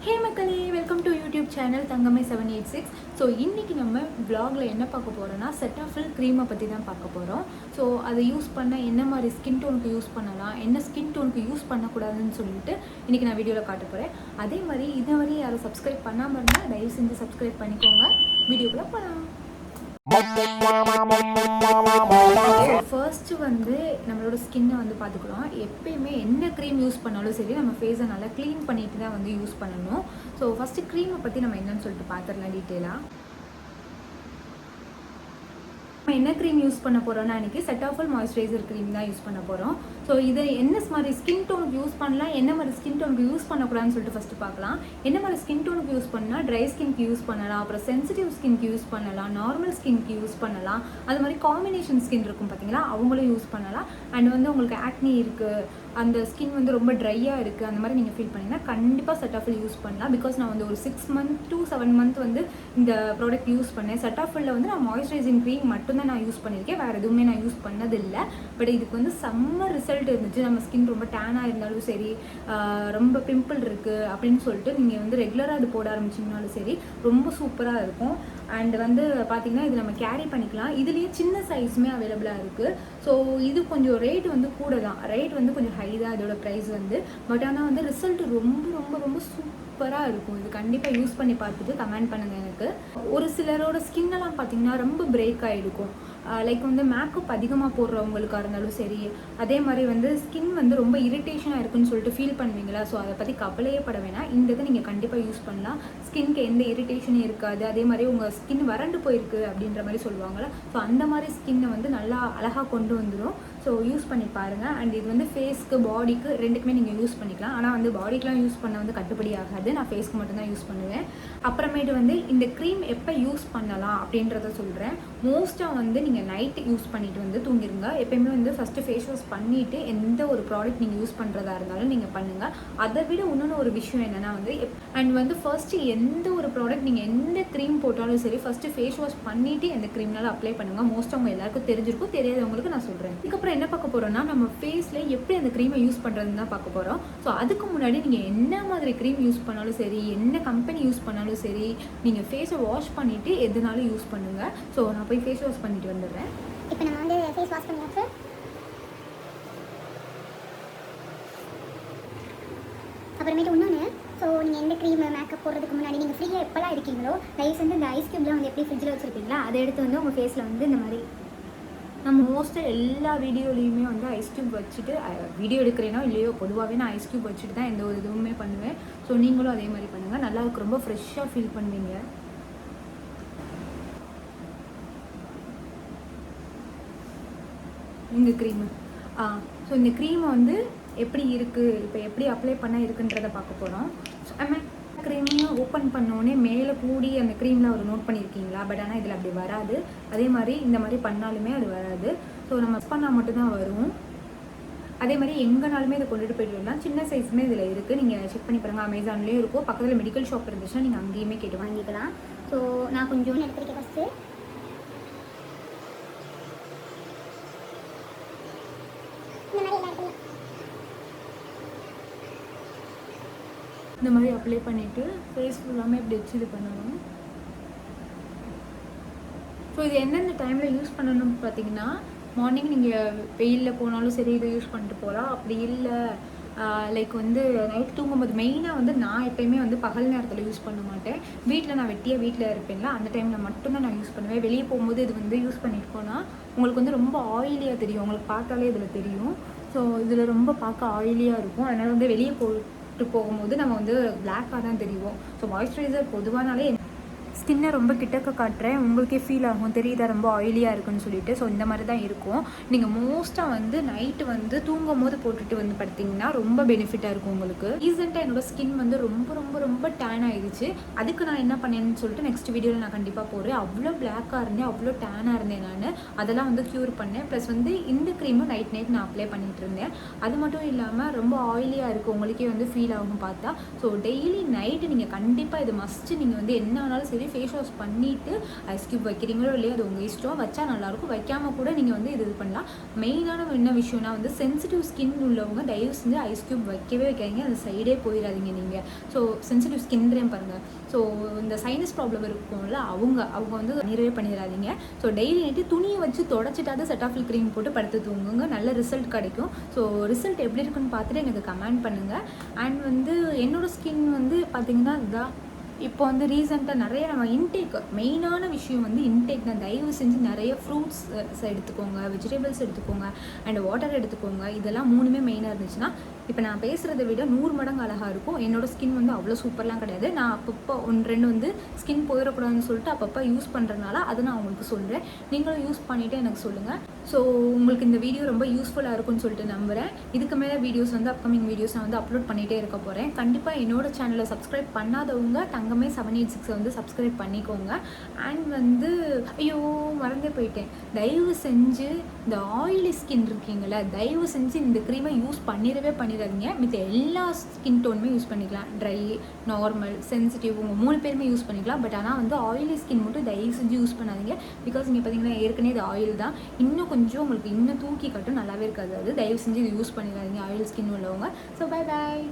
ஹே மக்களே, welcome to YouTube channel தங்கமே 786. So இன்றைக்கி நம்ம vlogல என்ன பார்க்க போகிறோன்னா செட்டாஃபில் க்ரீமை பற்றி தான் பார்க்க போகிறோம். ஸோ அதை யூஸ் பண்ண என்ன மாதிரி ஸ்கின் டோனுக்கு யூஸ் பண்ணலாம், என்ன ஸ்கின் டோனுக்கு யூஸ் பண்ணக்கூடாதுன்னு சொல்லிட்டு இன்றைக்கி நான் வீடியோவில் காட்ட போகிறேன். அதே மாதிரி இதை வரையும் யாரும் சப்ஸ்கிரைப் பண்ணாமல் இருந்தால் தயவு செஞ்சு சப்ஸ்கிரைப் பண்ணிக்கோங்க. வீடியோக்குள்ளே போகலாம். ஃபர்ஸ்ட்டு வந்து நம்மளோட ஸ்கின்னை வந்து பார்த்துக்கலாம். எப்பயுமே என்ன க்ரீம் யூஸ் பண்ணாலும் சரி நம்ம ஃபேஸை நல்லா க்ளீன் பண்ணிட்டு தான் வந்து யூஸ் பண்ணணும். ஸோ ஃபஸ்ட்டு க்ரீமை பற்றி நம்ம என்னன்னு சொல்லிட்டு பார்த்துடலாம் டீட்டெயிலாக. நம்ம என்ன க்ரீம் யூஸ் பண்ண போகிறோம்னா இன்றைக்கி செட்டாஃபில் மாய்ஸ்சரைசர் க்ரீம் தான் யூஸ் பண்ண போகிறோம். ஸோ இதை என்ன மாதிரி ஸ்கின் டோனுக்கு யூஸ் பண்ணலாம், என்ன மாதிரி ஸ்கின் டோனுக்கு யூஸ் பண்ணக்கூடாதுன்னு சொல்லிட்டு ஃபஸ்ட்டு பார்க்கலாம். என்ன மாதிரி ஸ்கின் டோனுக்கு யூஸ் பண்ணால் ட்ரை ஸ்கின்க்கு யூஸ் பண்ணலாம், அப்புறம் சென்சிட்டிவ் ஸ்கின்க்கு யூஸ் பண்ணலாம், நார்மல் ஸ்கின்க்கு யூஸ் பண்ணலாம், அது மாதிரி காம்பினேஷன் ஸ்கின் இருக்கும் பார்த்தீங்களா, அவங்களும் யூஸ் பண்ணலாம். அண்ட் வந்து உங்களுக்கு ஆக்னி இருக்குது, அந்த ஸ்கின் வந்து ரொம்ப ட்ரையாக இருக்குது, அந்த மாதிரி நீங்கள் ஃபீல் பண்ணிங்கன்னா கண்டிப்பாக செட்டாஃபில் யூஸ் பண்ணலாம். பிகாஸ் நான் வந்து ஒரு 6 month to 7 month வந்து இந்த ப்ராடக்ட் யூஸ் பண்ணேன். செட்டாஃபிலில் வந்து நான் மாய்ஸ்சரைசிங் க்ரீம் மட்டும்தான் நான் யூஸ் பண்ணியிருக்கேன், வேறு எதுவுமே நான் யூஸ் பண்ணதில்லை. பட் இதுக்கு வந்து செம்ம ரிசல்ட் இருந்துச்சு. நம்ம ஸ்கின் ரொம்ப டேனாக இருந்தாலும் சரி, ரொம்ப பிம்பிள் இருக்குது அப்படின்னு சொல்லிட்டு நீங்கள் வந்து ரெகுலராக அது போட ஆரம்பிச்சிங்கனாலும் சரி ரொம்ப சூப்பராக இருக்கும். அண்ட் வந்து பார்த்திங்கன்னா இது நம்ம கேரி பண்ணிக்கலாம். இதுலேயே சின்ன சைஸுமே அவைலபிளாக இருக்குது. ஸோ இது கொஞ்சம் ரேட் வந்து கூட தான், ரேட் வந்து கொஞ்சம் ஹை தான் இதோட ப்ரைஸ் வந்து. பட் ஆனால் வந்து ரிசல்ட் ரொம்ப ரொம்ப ரொம்ப சூப்பராக இருக்கும். இது கண்டிப்பாக யூஸ் பண்ணி பார்த்துட்டு கமெண்ட் பண்ணுங்கள் எனக்கு. ஒரு சிலரோட ஸ்கின்னெல்லாம் பார்த்திங்கன்னா ரொம்ப பிரேக் ஆகிருக்கும். லைக் வந்து மேக்கப் அதிகமாக போடுறவங்களுக்காக இருந்தாலும் சரி, அதே மாதிரி வந்து ஸ்கின் வந்து ரொம்ப இரிட்டேஷனாக இருக்குன்னு சொல்லிட்டு ஃபீல் பண்ணுவீங்களா. ஸோ அதை பற்றி கவலையே பட வேணாம். இந்த இதை நீங்கள் கண்டிப்பாக யூஸ் பண்ணலாம். ஸ்கின்க்கு எந்த இரிட்டேஷனும் இருக்காது. அதே மாதிரி உங்கள் ஸ்கின் வறண்டு போயிருக்கு அப்படின்ற மாதிரி சொல்லுவாங்களா, ஸோ அந்த மாதிரி ஸ்கின்னை வந்து நல்லா அழகாக கொண்டு வந்துடும். ஸோ யூஸ் பண்ணி பாருங்கள். அண்ட் இது வந்து ஃபேஸ்க்கு பாடிக்கு ரெண்டுக்குமே நீங்கள் யூஸ் பண்ணிக்கலாம். ஆனால் வந்து பாடிக்கெலாம் யூஸ் பண்ண வந்து கட்டுப்படி ஆகாது. நான் ஃபேஸ்க்கு மட்டும்தான் யூஸ் பண்ணுவேன். அப்புறமேட்டு வந்து இந்த க்ரீம் எப்போ யூஸ் பண்ணலாம் அப்படின்றத சொல்கிறேன். மோஸ்ட்டாக வந்து நீங்கள் நைட்டு யூஸ் பண்ணிவிட்டு வந்து தூங்கிடுங்க. எப்போயுமே வந்து ஃபஸ்ட்டு ஃபேஸ் வாஷ் பண்ணிவிட்டு எந்த ஒரு ப்ராடக்ட் நீங்கள் யூஸ் பண்ணுறதா இருந்தாலும் நீங்கள் பண்ணுங்கள். அதை விட இன்னொன்று ஒரு விஷயம் என்னென்னா வந்து அண்ட் வந்து ஃபர்ஸ்ட்டு எந்த ஒரு ப்ராடக்ட் நீங்கள் எந்த க்ரீம் போட்டாலும் சரி ஃபஸ்ட்டு ஃபேஸ் வாஷ் பண்ணிவிட்டு எந்த க்ரீம்னாலும் அப்ளை பண்ணுங்கள். மோஸ்ட்டாக அவங்க எல்லாருக்கும் தெரிஞ்சிருக்கும், தெரியாதவங்களுக்கு நான் சொல்கிறேன். இதுக்கப்புறம் என்ன பார்க்க போகிறோம்னா நம்ம ஃபேஸில் எப்படி அந்த க்ரீமை யூஸ் பண்ணுறதுன்னு தான் பார்க்க போகிறோம். ஸோ அதுக்கு முன்னாடி நீங்கள் என்ன மாதிரி க்ரீம் யூஸ் பண்ணாலும் சரி, என்ன கம்பெனி யூஸ் பண்ணாலும் சரி, நீங்கள் ஃபேஸை வாஷ் பண்ணிவிட்டு எதுனாலும் யூஸ் பண்ணுங்கள். ஸோ நான் போய் ஃபேஸ் வாஷ் பண்ணிட்டு வந்துடுறேன். இப்போ நம்ம வந்து ஃபேஸ் வாஷ் பண்ணியாச்சு. அப்புறமேட்டு இன்னொன்று, ஸோ நீங்கள் எந்த க்ரீம் மேக்கப் போடுறதுக்கு முன்னாடி நீங்கள் ஃப்ரீயாக எப்போல்லாம் இருக்கீங்களோ தயவு செஞ்சு இந்த ஐஸ் க்யூப்லாம் வந்து எப்படி ஃப்ரிட்ஜில் வச்சுருப்பீங்களா அதை எடுத்து வந்து உங்கள் ஃபேஸில் வந்து இந்த மாதிரி நம்ம மோஸ்ட்டாக எல்லா வீடியோலையுமே வந்து ஐஸ் க்யூப் வச்சுட்டு வீடியோ எடுக்கிறேனோ இல்லையோ பொதுவாகவே நான் ஐஸ் க்யூப் வச்சுட்டு தான் எந்த ஒரு இதுவுமே பண்ணுவேன். ஸோ நீங்களும் அதே மாதிரி பண்ணுங்கள். நல்லா இருக்கு, ரொம்ப ஃப்ரெஷ்ஷாக ஃபீல் பண்ணுவீங்க. இந்த க்ரீமு ஸோ இந்த க்ரீமை வந்து எப்படி இருக்குது, இப்போ எப்படி அப்ளை பண்ண இருக்குன்றதை பார்க்க போகிறோம். ஸோ க்ரீமையும் ஓப்பன் பண்ணோடனே மேலே கூடி அந்த க்ரீமில் ஒரு நோட் பண்ணியிருக்கீங்களா, பட் ஆனால் இதில் அப்படி வராது. அதே மாதிரி இந்த மாதிரி பண்ணாலுமே அது வராது. ஸோ நம்ம மிஸ் பண்ணால் மட்டும்தான் வரும். அதே மாதிரி எங்கேனாலுமே இதை கொண்டுட்டு போய்ட்டு வரலாம். சின்ன சைஸுமே இதில் இருக்குது, நீங்கள் செக் பண்ணி பாருங்கள். அமேசான்லேயும் இருக்கும், பக்கத்தில் மெடிக்கல் ஷாப் இருந்துச்சுன்னா நீங்கள் அங்கேயுமே கேட்டு வாங்கிக்கலாம். ஸோ நான் கொஞ்சம் எடுத்துருக்கேன். ஃபஸ்ட்டு இந்த மாதிரி அப்ளை பண்ணிவிட்டு ஃபேஸ் ஃபுல்லாமே இப்படி வச்சு இது பண்ணணும். ஸோ இது எந்தெந்த டைமில் யூஸ் பண்ணணும்னு பார்த்தீங்கன்னா, மார்னிங் நீங்கள் வெயிலில் போனாலும் சரி இதை யூஸ் பண்ணிட்டு போகலாம். அப்படி இல்லை லைக் வந்து நைட் தூங்கும்போது, மெயினாக வந்து நான் எப்போயுமே வந்து பகல் நேரத்தில் யூஸ் பண்ண மாட்டேன். வீட்டில் நான் வெட்டியாக வீட்டில் இருப்பேன்ல, அந்த டைமில் மட்டும்தான் நான் யூஸ் பண்ணுவேன். வெளியே போகும்போது இது வந்து யூஸ் பண்ணிட்டு போனால் உங்களுக்கு வந்து ரொம்ப ஆயிலியாக தெரியும், உங்களுக்கு பார்த்தாலே இதில் தெரியும். ஸோ இதில் ரொம்ப பார்க்க ஆயிலியாக இருக்கும். அதனால் வந்து வெளியே போகும்போது நம்ம வந்து பிளாக்காக தான் தெரியும். ஸோ மாய்ஸ்சரைசர் பொதுவானாலே ஸ்கின்னை ரொம்ப கிட்டக்க காட்டுறேன், உங்களுக்கே ஃபீல் ஆகும், தெரியுதா ரொம்ப ஆயிலியாக இருக்குன்னு சொல்லிட்டு. ஸோ இந்த மாதிரி தான் இருக்கும். நீங்கள் மோஸ்ட்டாக வந்து நைட்டு வந்து தூங்கும் போது போட்டுட்டு வந்து படுத்திங்கன்னா ரொம்ப பெனிஃபிட்டாக இருக்கும் உங்களுக்கு. ரீசெண்டாக என்னோடய ஸ்கின் வந்து ரொம்ப ரொம்ப ரொம்ப டேன் ஆகிடுச்சு. அதுக்கு நான் என்ன பண்ணேன்னு சொல்லிட்டு நெக்ஸ்ட் வீடியோவில் நான் கண்டிப்பாக போடுறேன். அவ்வளோ பிளாக்காக இருந்தேன், அவ்வளோ டேனாக இருந்தேன் நான். அதெல்லாம் வந்து க்யூர் பண்ணேன். ப்ளஸ் வந்து இந்த க்ரீமும் நைட் நான் அப்ளை பண்ணிகிட்டு இருந்தேன். அது மட்டும் இல்லாமல் ரொம்ப ஆயிலியாக இருக்குது, உங்களுக்கே வந்து ஃபீல் ஆகும் பார்த்தா. ஸோ டெய்லி நைட்டு நீங்கள் கண்டிப்பாக இது மஸ்ட்டு. நீங்கள் வந்து என்ன ஆனாலும் சரி ஃபேஸ் வாஷ் பண்ணிவிட்டு ஐஸ் க்யூப் வைக்கிறீங்களோ இல்லையோ அது உங்கள் இஷ்டம். வச்சா நல்லாயிருக்கும், வைக்காமல் கூட நீங்கள் வந்து இது பண்ணலாம். மெயினான என்ன விஷயம்னா வந்து சென்சிட்டிவ் ஸ்கின் உள்ளவங்க தயவு செஞ்சு ஐஸ் க்யூப் வைக்கவே வைக்காதீங்க, அந்த சைடே போயிடாதீங்க நீங்கள். ஸோ சென்சிட்டிவ் ஸ்கின்றேன் பாருங்கள். ஸோ இந்த சைனஸ் ப்ராப்ளம் இருக்கும்ல அவங்க வந்து பண்ணிடாதீங்க. ஸோ டெய்லி நைட்டு துணியை வச்சு தொடச்சிட்டாவது செட்டாஃபில் க்ரீம் போட்டு படுத்து தூங்குங்க, நல்ல ரிசல்ட் கிடைக்கும். ஸோ ரிசல்ட் எப்படி இருக்குன்னு பார்த்துட்டு எனக்கு கமெண்ட் பண்ணுங்கள். அண்ட் வந்து என்னோடய ஸ்கின் வந்து பார்த்திங்கன்னா இதுதான். இப்போ வந்து ரீசெண்டாக நிறைய நம்ம இன்டேக், மெயினான விஷயம் வந்து இன்டேக் தான். தயவு செஞ்சு நிறைய ஃப்ரூட்ஸ் எடுத்துக்கோங்க, வெஜிடபிள்ஸ் எடுத்துக்கோங்க, அண்ட் வாட்டர் எடுத்துக்கோங்க. இதெல்லாம் 3மே மெயினாக இருந்துச்சுன்னா இப்போ நான் பேசுகிறத விட 100 மடங்கு அழகாக இருக்கும். என்னோடய ஸ்கின் வந்து அவ்வளோ சூப்பர்லாம் கிடையாது. நான் அப்பப்போ 1-2 வந்து ஸ்கின் போயிடக்கூடாதுன்னு சொல்லிட்டு அப்பப்போ யூஸ் பண்ணுறதுனால அதை நான் உங்களுக்கு சொல்கிறேன். நீங்களும் யூஸ் பண்ணிவிட்டு எனக்கு சொல்லுங்கள். ஸோ உங்களுக்கு இந்த வீடியோ ரொம்ப யூஸ்ஃபுல்லாக இருக்கும்னு சொல்லிட்டு நம்புகிறேன். இதுக்கு மேலே வீடியோஸ் வந்து அப்கமிங் வீடியோஸ் நான் வந்து அப்லோட் பண்ணிகிட்டே இருக்க போகிறேன். கண்டிப்பாக என்னோடய சேனலை சப்ஸ்கிரைப் பண்ணாதவங்க தங்கமே 786 வந்து சப்ஸ்கிரைப் பண்ணிக்கோங்க. அண்ட் வந்து ஐயோ மறந்தே போயிட்டேன், தயவு செஞ்சு இந்த ஆயிலி ஸ்கின் இருக்கீங்களா, தயவு செஞ்சு இந்த க்ரீமை யூஸ் பண்ணிடாதீங்க. மித்த எல்லா ஸ்கின் டோனுமே யூஸ் பண்ணிக்கலாம், ட்ரை, நார்மல், சென்சிட்டிவ், உங்கள் 3 பேருமே யூஸ் பண்ணிக்கலாம். பட் ஆனால் வந்து ஆயிலி ஸ்கின் மட்டும் தயவு செஞ்சு யூஸ் பண்ணாதீங்க. பிகாஸ் இங்கே பார்த்தீங்கன்னா ஏற்கனவே இது ஆயில் தான், இன்னும் கொஞ்சம் உங்களுக்கு இன்னும் தூக்கி கட்டும், நல்லாவே இருக்காது. அது தயவு செஞ்சு இது யூஸ் பண்ணிடாதீங்க ஆயில் ஸ்கின் உள்ளவங்க. So bye bye.